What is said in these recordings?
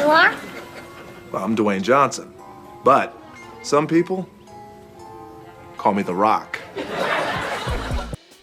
are? Well, I'm Dwayne Johnson, but some people call me The Rock.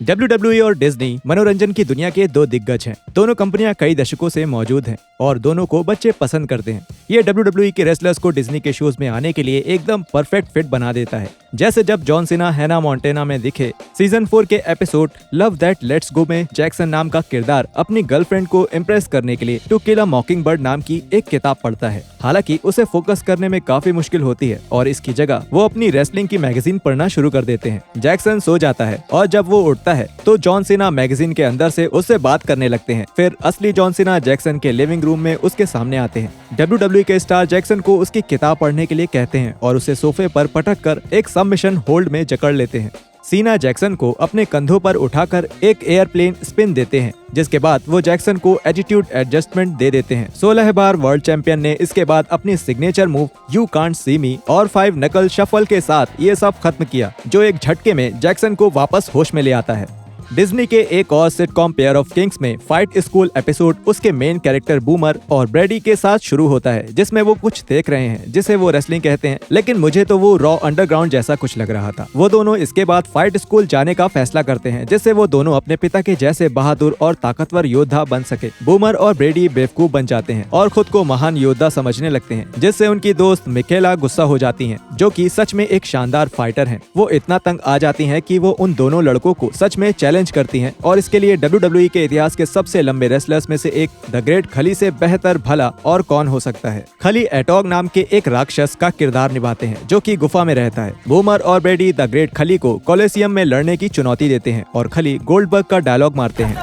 WWE और Disney मनोरंजन की दुनिया के दो दिग्गज हैं। दोनों कंपनियां कई दशकों से मौजूद हैं और दोनों को बच्चे पसंद करते हैं। ये WWE के रेसलर्स को डिज्नी के शोज में आने के लिए एकदम परफेक्ट फिट बना देता है। जैसे जब जॉन सीना हैना मोंटेना में दिखे, सीजन 4 के episode love that let's go में जैक्सन नाम का किरदार अपनी गर्लफ्रेंड को इम्प्रेस करने के लिए टू किल अ मॉकिंगबर्ड नाम की एक किताब पढ़ता है। हालांकि उसे फोकस करने में काफी मुश्किल होती है और इसकी जगह वो अपनी रेसलिंग की मैगजीन पढ़ना शुरू कर देते हैं। जैक्सन सो जाता है और जब वो उठता है तो जॉन सीना मैगजीन के अंदर से उससे बात करने लगते हैं। फिर असली जॉन सीना जैक्सन के लिविंग रूम में उसके सामने आते हैं। WWE के स्टार जैक्सन को उसकी किताब पढ़ने के लिए कहते हैं और उसे सोफे पर पटक कर एक सबमिशन होल्ड में जकड़ लेते हैं। सीना जैक्सन को अपने कंधों पर उठाकर एक एयरप्लेन स्पिन देते हैं, जिसके बाद वो जैक्सन को एटीट्यूड एडजस्टमेंट दे देते हैं। 16 बार वर्ल्ड चैंपियन ने इसके बाद अपनी signature move you can't see me और 5 नकल शफल के साथ ये सब खत्म किया, जो एक झटके में जैक्सन को वापस होश में ले आता है। डिज्नी के एक और सिटकॉम पेयर ऑफ किंग्स में फाइट स्कूल एपिसोड उसके मेन कैरेक्टर बूमर और ब्रेडी के साथ शुरू होता है, जिसमें वो कुछ देख रहे हैं जिसे वो रेसलिंग कहते हैं, लेकिन मुझे तो वो रॉ अंडरग्राउंड जैसा कुछ लग रहा था। वो दोनों इसके बाद फाइट स्कूल जाने का फैसला करते हैं, जिससे वो दोनों अपने पिता के जैसे बहादुर और ताकतवर योद्धा बन सके। बूमर और ब्रेडी बेवकूफ बन जाते हैं और खुद को महान योद्धा समझने लगते हैं, जिससे उनकी दोस्त मिकेला गुस्सा हो जाती है, जो कि सच में एक शानदार फाइटर है। वो इतना तंग आ जाती है कि वो उन दोनों लड़कों को सच में चैलेंज करती हैं और इसके लिए WWE के इतिहास के सबसे लंबे रेसलर्स में से एक द ग्रेट खली से बेहतर भला और कौन हो सकता है। खली एटॉग नाम के एक राक्षस का किरदार निभाते हैं, जो कि गुफा में रहता है। बूमर और ब्रेडी द ग्रेट खली को कोलिसियम में लड़ने की चुनौती देते हैं और खली गोल्डबर्ग का डायलॉग मारते हैं।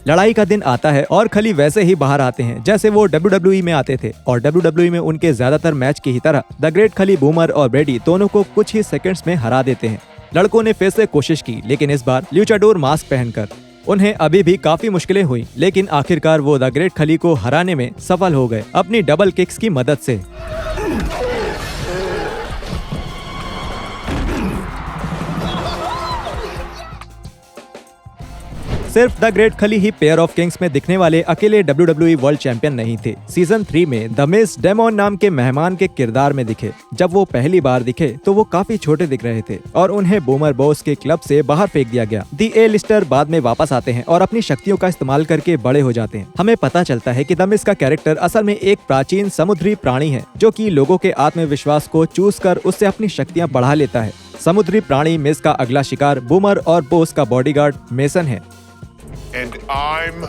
लड़ाई का दिन आता है और खली वैसे ही बाहर आते हैं जैसे वो WWE में आते थे और WWE में उनके ज्यादातर मैच की ही तरह द ग्रेट खली बूमर और ब्रेडी दोनों को कुछ ही सेकंड्स में हरा देते हैं। लड़कों ने फिर से कोशिश की, लेकिन इस बार ल्यूचाडोर मास्क पहनकर। उन्हें अभी भी काफी मुश्किलें हुई, लेकिन आखिरकार वो द ग्रेट खली को हराने में सफल हो गए अपनी डबल किक्स की मदद से। सिर्फ द ग्रेट खली ही पेयर ऑफ किंग्स में दिखने वाले अकेले WWE वर्ल्ड चैंपियन नहीं थे। सीजन 3 में द मिज डेमोन नाम के मेहमान के किरदार में दिखे। जब वो पहली बार दिखे तो वो काफी छोटे दिख रहे थे और उन्हें बूमर बॉस के क्लब से बाहर फेंक दिया गया। दी ए लिस्टर बाद में वापस आते हैं और अपनी शक्तियों का इस्तेमाल करके बड़े हो जाते हैं। हमें पता चलता है कि द मिज का कैरेक्टर असल में एक प्राचीन समुद्री प्राणी है, जो कि लोगों के आत्मविश्वास को चूस कर उससे अपनी शक्तियाँ बढ़ा लेता है। समुद्री प्राणी मिज का अगला शिकार बूमर और बॉस का बॉडीगार्ड मेसन है। And I'm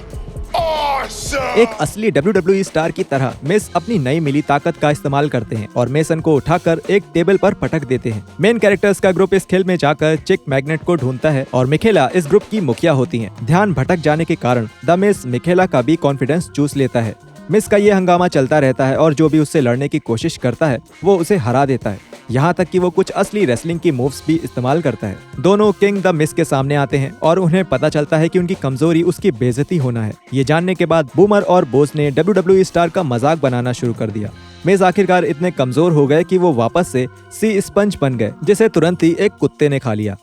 awesome! एक असली WWE स्टार की तरह मिस अपनी नई मिली ताकत का इस्तेमाल करते हैं और मेसन को उठाकर एक टेबल पर पटक देते हैं। मेन कैरेक्टर्स का ग्रुप इस खेल में जाकर चिक मैग्नेट को ढूंढता है और मिखेला इस ग्रुप की मुखिया होती हैं। ध्यान भटक जाने के कारण द मिस मिखेला का भी कॉन्फिडेंस चूस लेता है। मिस का ये हंगामा चलता रहता है और जो भी उससे लड़ने की कोशिश करता है वो उसे हरा देता है, यहाँ तक कि वो कुछ असली रेसलिंग की मूव्स भी इस्तेमाल करता है। दोनों किंग द मिस के सामने आते हैं और उन्हें पता चलता है कि उनकी कमजोरी उसकी बेइज्जती होना है। ये जानने के बाद बूमर और बोस ने WWE स्टार का मजाक बनाना शुरू कर दिया। मिस आखिरकार इतने कमजोर हो गए कि वो वापस से सी स्पंज बन गए, जिसे तुरंत ही एक कुत्ते ने खा लिया।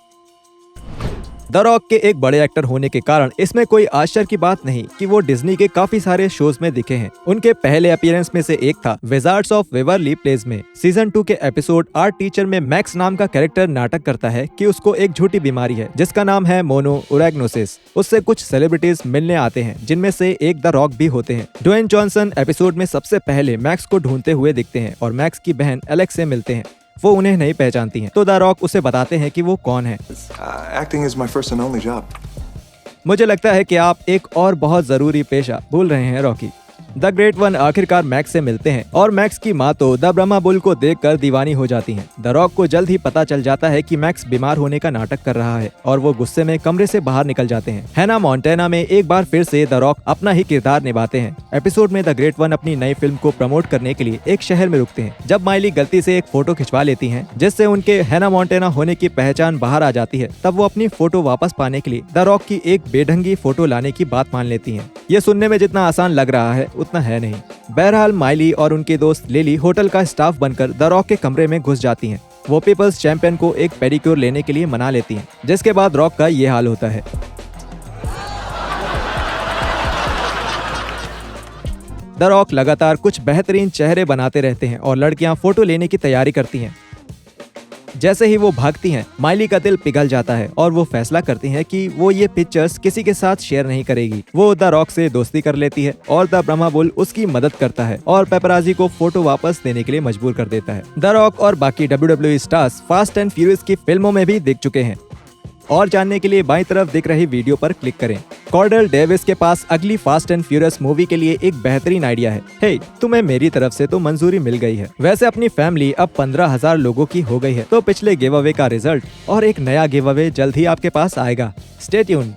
द रॉक के एक बड़े एक्टर होने के कारण इसमें कोई आश्चर्य की बात नहीं कि वो डिज्नी के काफी सारे शोज में दिखे हैं। उनके पहले अपीयरेंस में से एक था विजार्ड्स ऑफ वेवरली प्लेस में। सीजन 2 के एपिसोड आर्ट टीचर में मैक्स नाम का कैरेक्टर नाटक करता है कि उसको एक झूठी बीमारी है जिसका नाम है मोनो उरैग्नोसिस। उससे कुछ सेलिब्रिटीज मिलने आते हैं, जिनमें से एक द रॉक भी होते हैं। ड्वेन जॉनसन एपिसोड में सबसे पहले मैक्स को ढूंढते हुए दिखते हैं और मैक्स की बहन एलेक्स से मिलते हैं। वो उन्हें नहीं पहचानती हैं, तो द रॉक उसे बताते हैं कि वो कौन है। Acting is my first and only job. मुझे लगता है कि आप एक और बहुत जरूरी पेशा भूल रहे हैं रॉकी। द ग्रेट वन आखिरकार मैक्स से मिलते हैं और मैक्स की माँ तो द ब्रह्मा बुल को देखकर दीवानी हो जाती हैं। द रॉक को जल्द ही पता चल जाता है कि मैक्स बीमार होने का नाटक कर रहा है और वो गुस्से में कमरे से बाहर निकल जाते हैं। हैना मोंटेना में एक बार फिर से द रॉक अपना ही किरदार निभाते हैं। एपिसोड में द ग्रेट वन अपनी नई फिल्म को प्रमोट करने के लिए एक शहर में रुकते हैं। जब माइली गलती से एक फोटो खिंचवा लेती है जिससे उनके हैना मोंटेना होने की पहचान बाहर आ जाती है, तब वो अपनी फोटो वापस पाने के लिए द रॉक की एक बेढंगी फोटो लाने की बात मान लेती है। ये सुनने में जितना आसान लग रहा है उतना है नहीं। बहरहाल माइली और उनके दोस्त लिली होटल का स्टाफ बनकर द रॉक के कमरे में घुस जाती हैं। वो पीपल्स चैंपियन को एक पेडिक्योर लेने के लिए मना लेती हैं, जिसके बाद रॉक का ये हाल होता है। द रॉक लगातार कुछ बेहतरीन चेहरे बनाते रहते हैं और लड़कियां फोटो लेने की तैयारी करती हैं। जैसे ही वो भागती हैं, माइली का दिल पिघल जाता है और वो फैसला करती हैं कि वो ये पिक्चर्स किसी के साथ शेयर नहीं करेगी। वो द रॉक से दोस्ती कर लेती है और द ब्रह्मा बुल उसकी मदद करता है और पेपराजी को फोटो वापस देने के लिए मजबूर कर देता है। द रॉक और बाकी WWE stars fast and furious की फिल्मों में भी दिख चुके हैं। और जानने के लिए बाईं तरफ दिख रही वीडियो पर क्लिक करें। कॉर्डेल डेविस के पास अगली फास्ट एंड फ्यूरियस मूवी के लिए एक बेहतरीन आइडिया है। हे, तुम्हें मेरी तरफ से तो मंजूरी मिल गई है। वैसे अपनी फैमिली अब 15,000 लोगों की हो गई है, तो पिछले गिव अवे का रिजल्ट और एक नया गिव अवे जल्द ही आपके पास आएगा। Stay tuned.